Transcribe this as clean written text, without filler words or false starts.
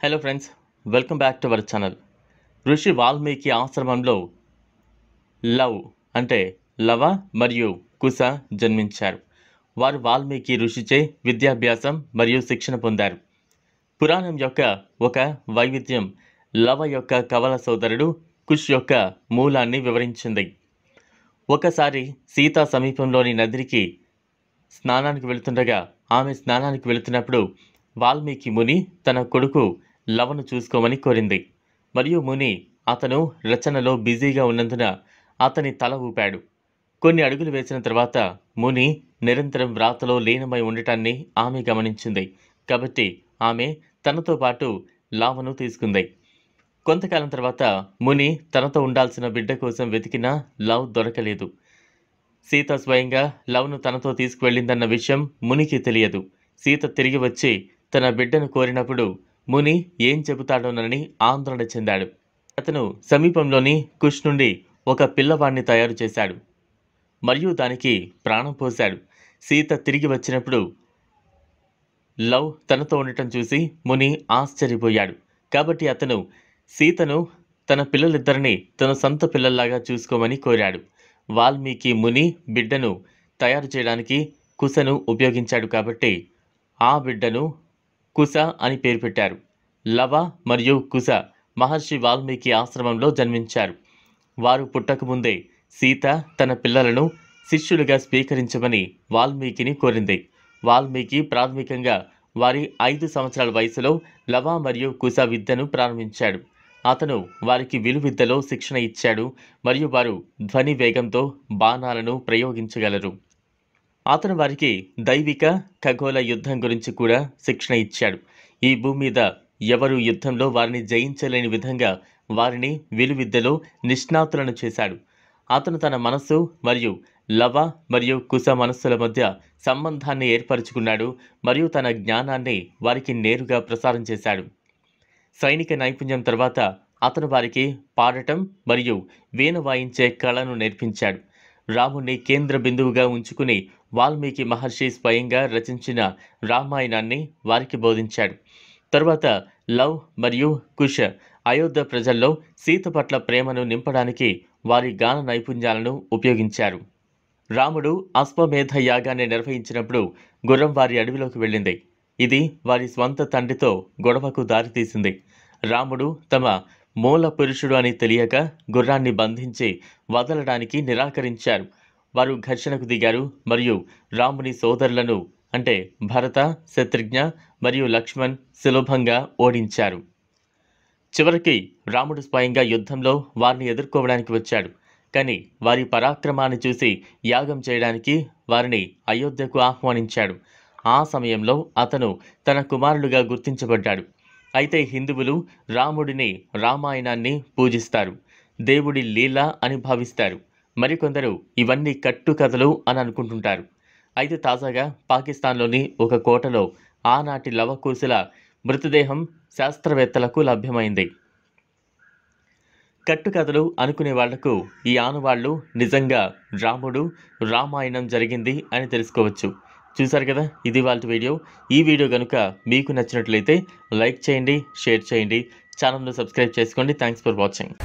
Hello friends, welcome back to our channel. ఋషి వాల్మీకి ఆశ్రమంలో love అంటే లవ మరియు కుశ జన్మించారు. వారు వాల్మీకి ఋషిచే విద్యాభ్యాసం మరియు శిక్షణ పొందారు. పురాణం యొక్క ఒక వైవిధ్యం లవ యొక్క కవల సోదరుడు కుష్ యొక్క మూలాన్ని వివరించింది. ఒకసారి సీత సమీపంలోని నదికి స్నానానికి వెళుతుండగా ఆమె స్నానానికి వెళుతున్నప్పుడు వాల్మీకి ముని తన కొడుకు లవను చూసుకోమని కోరింది. మరియు ముని అతను రచనలో బిజీగా ఉన్నందున అతని తల ఊపాడు. కొన్ని అడుగులు వేసిన తర్వాత ముని నిరంతరం వ్రాతలో లీనమై ఉండటాన్ని ఆమె గమనించింది. కాబట్టి ఆమె తనతో పాటు లావను తీసుకుంది. కొంతకాలం తర్వాత ముని తనతో ఉండాల్సిన బిడ్డ కోసం వెతికినా లవ్ దొరకలేదు. సీత స్వయంగా లవ్ను తనతో తీసుకువెళ్ళిందన్న విషయం మునికి తెలియదు. సీత తిరిగి వచ్చి తన బిడ్డను కోరినప్పుడు ముని ఏం చెబుతాడోనని ఆందోళన చెందాడు. అతను సమీపంలోని కుష్ నుండి ఒక పిల్లవాడిని తయారు చేశాడు మరియు దానికి ప్రాణం పోశాడు. సీత తిరిగి వచ్చినప్పుడు లవ్ తనతో ఉండటం చూసి ముని ఆశ్చర్యపోయాడు. కాబట్టి అతను సీతను తన పిల్లలిద్దరినీ తన సొంత పిల్లల్లాగా చూసుకోమని కోరాడు. వాల్మీకి ముని బిడ్డను తయారు చేయడానికి కుశను ఉపయోగించాడు. కాబట్టి ఆ బిడ్డను కుశ అని పేరు పెట్టారు. లవ మరియు కుశ మహర్షి వాల్మీకి ఆశ్రమంలో జన్మించారు. వారు పుట్టకముందే సీత తన పిల్లలను శిష్యులుగా స్వీకరించమని వాల్మీకిని కోరింది. వాల్మీకి ప్రాథమికంగా వారి 5 సంవత్సరాల వయసులో లవ మరియు కుశ విద్యను ప్రారంభించాడు. అతను వారికి విలువిద్యలో శిక్షణ ఇచ్చాడు మరియు వారు ధ్వని వేగంతో బాణాలను ప్రయోగించగలరు. అతను వారికి దైవిక ఖగోళ యుద్ధం గురించి కూడా శిక్షణ ఇచ్చాడు. ఈ భూమి మీద ఎవరు యుద్ధంలో వారిని జయించలేని విధంగా వారిని విలువిద్యలో నిష్ణాతులను చేశాడు. అతను తన మనస్సు మరియు లవ మరియు కుశ మనస్సుల మధ్య సంబంధాన్ని ఏర్పరచుకున్నాడు మరియు తన జ్ఞానాన్ని వారికి నేరుగా ప్రసారం చేశాడు. సైనిక నైపుణ్యం తర్వాత అతను వారికి పాడటం మరియు వీణ వాయించే కళను నేర్పించాడు. రాముణ్ణి కేంద్ర బిందువుగా ఉంచుకుని వాల్మీకి మహర్షి స్వయంగా రచించిన రామాయణాన్ని వారికి బోధించాడు. తరువాత లవ్ మరియు కుష్ అయోధ్య ప్రజల్లో సీత పట్ల ప్రేమను నింపడానికి వారి గాన నైపుణ్యాలను ఉపయోగించారు. రాముడు అశ్వమేధ యాగాన్ని నిర్వహించినప్పుడు గుర్రం వారి అడవిలోకి వెళ్ళింది. ఇది వారి స్వంత తండ్రితో గొడవకు దారితీసింది. రాముడు తమ మూల పురుషుడు అని తెలియక గుర్రాన్ని బంధించి వదలడానికి నిరాకరించారు. వారు ఘర్షణకు దిగారు మరియు రాముని సోదరులను అంటే భరత, శత్రుఘ్న మరియు లక్ష్మణ్ సులభంగా ఓడించారు. చివరికి రాముడు స్వయంగా యుద్ధంలో వారిని ఎదుర్కోవడానికి వచ్చాడు. కానీ వారి పరాక్రమాన్ని చూసి యాగం చేయడానికి వారిని అయోధ్యకు ఆహ్వానించాడు. ఆ సమయంలో అతను తన కుమారులుగా గుర్తించబడ్డాడు. అయితే హిందువులు రాముడిని రామాయణాన్ని పూజిస్తారు, దేవుడి లీల అని భావిస్తారు. మరికొందరు ఇవన్నీ కట్టుకథలు అని అనుకుంటుంటారు. అయితే తాజాగా పాకిస్తాన్లోని ఒక కోటలో ఆనాటి లవకుశల మృతదేహం శాస్త్రవేత్తలకు లభ్యమైంది. కట్టుకథలు అనుకునే వాళ్లకు ఈ ఆనవాళ్లు నిజంగా రాముడు రామాయణం జరిగింది అని తెలుసుకోవచ్చు. చూసారు కదా, ఇది వాళ్ళ వీడియో. ఈ వీడియో కనుక మీకు నచ్చినట్లయితే లైక్ చేయండి, షేర్ చేయండి, ఛానల్ను సబ్స్క్రైబ్ చేసుకోండి. Thanks for watching.